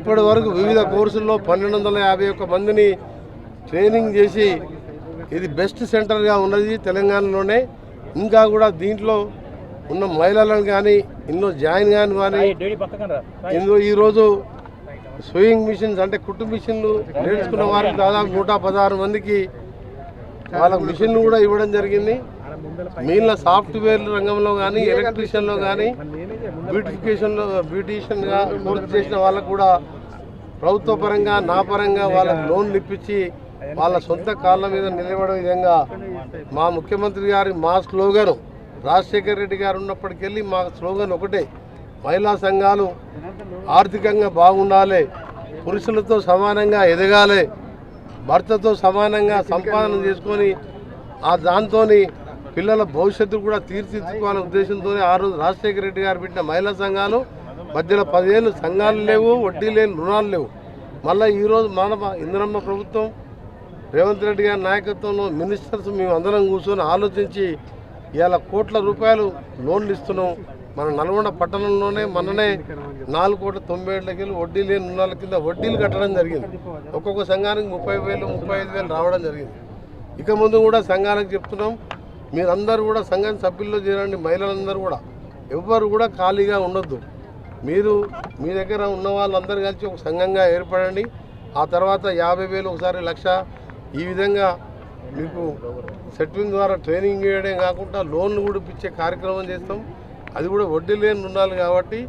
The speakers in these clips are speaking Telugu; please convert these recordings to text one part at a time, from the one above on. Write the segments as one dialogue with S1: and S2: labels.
S1: ఇప్పటి వరకు వివిధ కోర్సుల్లో 1251 మందిని ట్రైనింగ్ చేసి ఇది బెస్ట్ సెంటర్గా ఉన్నది తెలంగాణలోనే. ఇంకా కూడా దీంట్లో ఉన్న మహిళలను కానీ ఇందులో జాయిన్ కానీ ఇందులో ఈరోజు స్వింగ్ మిషన్స్ అంటే కుట్టు మిషన్లు నేర్చుకున్న వారికి దాదాపు 116 మందికి వాళ్ళ మిషన్లు కూడా ఇవ్వడం జరిగింది. మిగిలిన సాఫ్ట్వేర్ రంగంలో కానీ ఎలక్ట్రీషియన్లో కానీ బ్యూటిషియన్గా పూర్తి చేసిన వాళ్ళకు కూడా ప్రభుత్వ పరంగా నా పరంగా వాళ్ళకు లోన్లు ఇప్పించి వాళ్ళ సొంత కాళ్ళ మీద నిలబడే విధంగా మా ముఖ్యమంత్రి గారి మా స్లోగన్ రాజశేఖర్ రెడ్డి గారు ఉన్నప్పటికెళ్ళి మా స్లోగన్ ఒకటే, మహిళా సంఘాలు ఆర్థికంగా బాగుండాలి, పురుషులతో సమానంగా ఎదగాలి, భర్తతో సమానంగా సంపాదన చేసుకొని దాంతో పిల్లల భవిష్యత్తు కూడా తీర్చిదిద్దుకోవాలనే ఉద్దేశంతో ఆ రోజు రాజశేఖర రెడ్డి గారు పెట్టిన మహిళా సంఘాలు మధ్యలో 10 ఏళ్ళు సంఘాలు లేవు, వడ్డీ లేని రుణాలు లేవు. మళ్ళీ ఈరోజు మన ఇందిరమ్మ ప్రభుత్వం రేవంత్ రెడ్డి గారి నాయకత్వంలో మినిస్టర్స్ మేము అందరం కూర్చొని ఆలోచించి ఇవాళ కోట్ల రూపాయలు లోన్లు ఇస్తున్నాం. మన నల్గొండ పట్టణంలోనే మొన్ననే 4,97,00,000 వడ్డీ లేని రుణాల కింద వడ్డీలు కట్టడం జరిగింది. ఒక్కొక్క సంఘానికి 30,000 35,000 రావడం జరిగింది. ఇక ముందు కూడా సంఘాలకు చెప్తున్నాం, మీరందరూ కూడా సంఘం సభ్యుల్లో చేరండి. మహిళలందరూ కూడా ఎవ్వరు కూడా ఖాళీగా ఉండొద్దు. మీరు మీ దగ్గర ఉన్న వాళ్ళందరూ కలిసి ఒక సంఘంగా ఏర్పడండి. ఆ తర్వాత 50,000 ఒకసారి 1,00,000 ఈ విధంగా మీకు సెట్వింగ్ ద్వారా ట్రైనింగ్ చేయడమే కాకుండా లోన్లు కూడా ఇచ్చే కార్యక్రమం చేస్తాం. అది కూడా వడ్డీ లేని రుణాలు కాబట్టి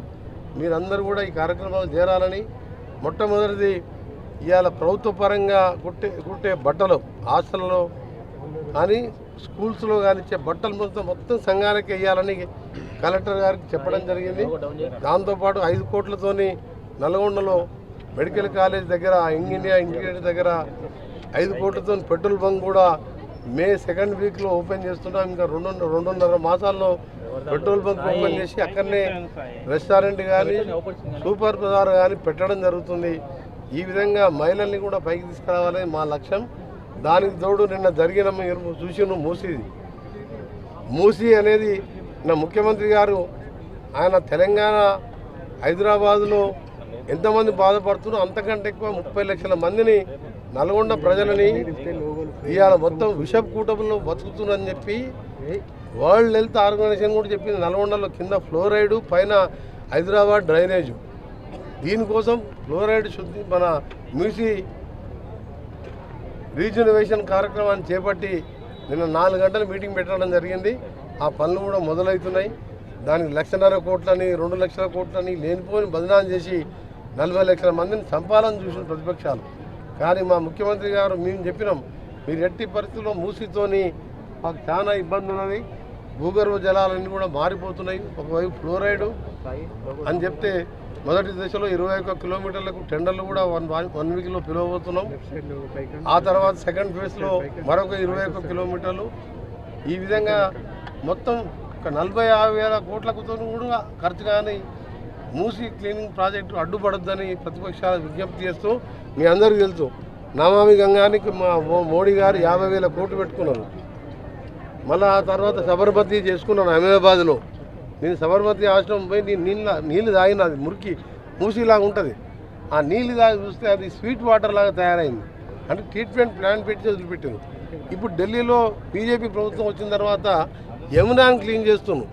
S1: మీరందరూ కూడా ఈ కార్యక్రమాలు చేరాలని. మొట్టమొదటిది ఇవాళ ప్రభుత్వ పరంగా కుట్టే బట్టలు హాస్టల్లో కానీ స్కూల్స్లో కానీ ఇచ్చే బట్టలు మొత్తం సంఘానికి వేయాలని కలెక్టర్ గారికి చెప్పడం జరిగింది. దాంతోపాటు 5 కోట్లతోని నల్గొండలో మెడికల్ కాలేజ్ దగ్గర ఇండియా ఇంటిగ్రేటెడ్ దగ్గర 5 కోట్లతో పెట్రోల్ బంక్ కూడా మే 2nd వీక్లో ఓపెన్ చేస్తున్నాం. ఇంకా 2.5 మాసాల్లో పెట్రోల్ బంక్ ఓపెన్ చేసి అక్కడనే రెస్టారెంట్ కానీ సూపర్ బజార్ కానీ పెట్టడం జరుగుతుంది. ఈ విధంగా మహిళల్ని కూడా పైకి తీసుకురావాలని మా లక్ష్యం. దానికి తోడు నిన్న జరిగిన మీరు చూసిన మూసీ అనేది నా ముఖ్యమంత్రి గారు ఆయన తెలంగాణ హైదరాబాదులో ఎంతమంది బాధపడుతున్నారో అంతకంటే ఎక్కువ 30 లక్షల మందిని నల్గొండ ప్రజలని ఇవాళ మొత్తం విషపు కూటమిలో బతుకుతున్నారని చెప్పి వరల్డ్ హెల్త్ ఆర్గనైజేషన్ కూడా చెప్పింది. నల్గొండలో కింద ఫ్లోరైడ్ పైన హైదరాబాద్ డ్రైనేజ్. దీనికోసం ఫ్లోరైడ్ శుద్ధి మన మూసీ రీజనరేషన్ కార్యక్రమాన్ని చేపట్టి నిన్న 4 గంటల మీటింగ్ పెట్టడం జరిగింది. ఆ పనులు కూడా మొదలవుతున్నాయి. దానికి 1,50,000 కోట్లని 2 లక్షల కోట్లని లేనిపోని బదనాలు చేసి 40 లక్షల మందిని చంపాలని చూసిన ప్రతిపక్షాలు. కానీ మా ముఖ్యమంత్రి గారు మేము చెప్పినాం, మీరు ఎట్టి పరిస్థితుల్లో మూసీతోని మాకు చాలా ఇబ్బంది ఉన్నది, భూగర్భ జలాలన్నీ కూడా మారిపోతున్నాయి, ఒకవైపు ఫ్లోరైడ్ అని చెప్తే మొదటి దశలో 21 కిలోమీటర్లకు టెండర్లు కూడా 1 వీక్లో పిలవబోతున్నాం. ఆ తర్వాత సెకండ్ ఫేజ్లో మరొక 21 కిలోమీటర్లు. ఈ విధంగా మొత్తం ఒక 45,000 కోట్లకు కూడా ఖర్చు కానీ మూసీ క్లీనింగ్ ప్రాజెక్టు అడ్డుపడొద్దని ప్రతిపక్షాల విజ్ఞప్తి చేస్తూ, మీ అందరికీ తెలుసు నమామి గంగానికి మా మోడీ గారు 50,000 కోట్లు పెట్టుకున్నారు. మళ్ళీ ఆ తర్వాత సబర్మతి చేసుకున్నాను అహ్మదాబాద్లో. నేను సబర్మతి ఆశ్రమం పోయి నీళ్ళు తాగిన, అది మురికి మూసీలాగా ఉంటుంది. ఆ నీళ్ళు తాగి చూస్తే అది స్వీట్ వాటర్ లాగా తయారైంది. అంటే ట్రీట్మెంట్ ప్లాన్ పెట్టి వదిలిపెట్టింది. ఇప్పుడు ఢిల్లీలో బీజేపీ ప్రభుత్వం వచ్చిన తర్వాత యమునాని క్లీన్ చేస్తున్నాం.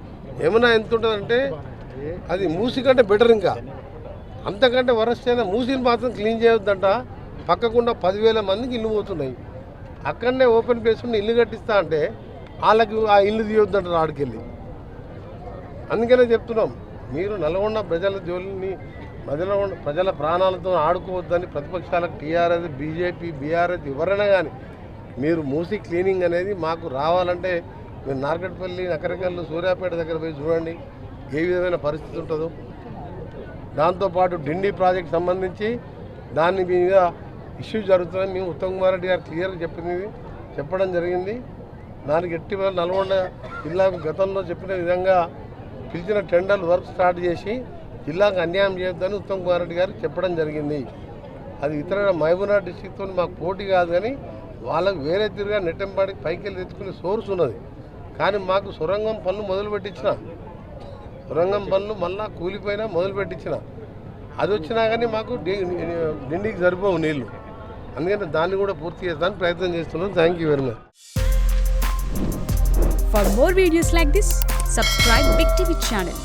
S1: యమునా ఎంత ఉంటుందంటే అది మూసీ కంటే బెటర్, ఇంకా అంతకంటే వరస్ట్ అయినా మూసీని మాత్రం క్లీన్ చేయొద్దంట. పక్కకుండా 10,000 మందికి ఇల్లు పోతున్నాయి. అక్కడనే ఓపెన్ ప్లేస్ ఉండి ఇల్లు కట్టిస్తా అంటే వాళ్ళకి ఆ ఇల్లు తీయొద్దంటారు ఆడికెళ్ళి. అందుకనే చెప్తున్నాం, మీరు నల్గొండ ప్రజల జోలిని ప్రజల ప్రాణాలతో ఆడుకోవద్దని ప్రతిపక్షాలకు టీఆర్ఎస్ బీజేపీ బీఆర్ఎస్ ఎవరైనా కానీ మీరు మూసీ క్లీనింగ్ అనేది మాకు రావాలంటే మీరు నార్కట్పల్లి నకరకల్లు సూర్యాపేట దగ్గర పోయి చూడండి ఏ విధమైన పరిస్థితి ఉంటుందో. దాంతోపాటు డిండి ప్రాజెక్ట్ సంబంధించి దాని మీద ఇష్యూ జరుగుతుందని మేము ఉత్తమ్ కుమార్ రెడ్డి గారు క్లియర్గా చెప్పడం జరిగింది. దానికి ఎట్టి నల్గొండ జిల్లాకు గతంలో చెప్పిన విధంగా పిలిచిన టెండర్లు వర్క్ స్టార్ట్ చేసి జిల్లాకు అన్యాయం చేయొద్దని ఉత్తమ్ కుమార్ రెడ్డి గారికి చెప్పడం జరిగింది. అది ఇతర మహబూబ్నగర్ డిస్టిక్తో మాకు పోటీ కాదు, కానీ వాళ్ళకు వేరే తిరిగా నెట్టంపాడికి పైకి వెళ్ళి తెచ్చుకునే సోర్స్ ఉన్నది. కానీ మాకు సొరంగం పనులు మొదలుపెట్టించిన, సొరంగం పనులు మళ్ళా కూలిపోయినా మొదలుపెట్టించిన, అది వచ్చినా కానీ మాకు డిండికి సరిపోవు నీళ్లు, అందుకని దాన్ని కూడా పూర్తి చేస్తాను ప్రయత్నం చేస్తున్నాం. Thank you very much.
S2: For more videos like this, subscribe Big TV channel.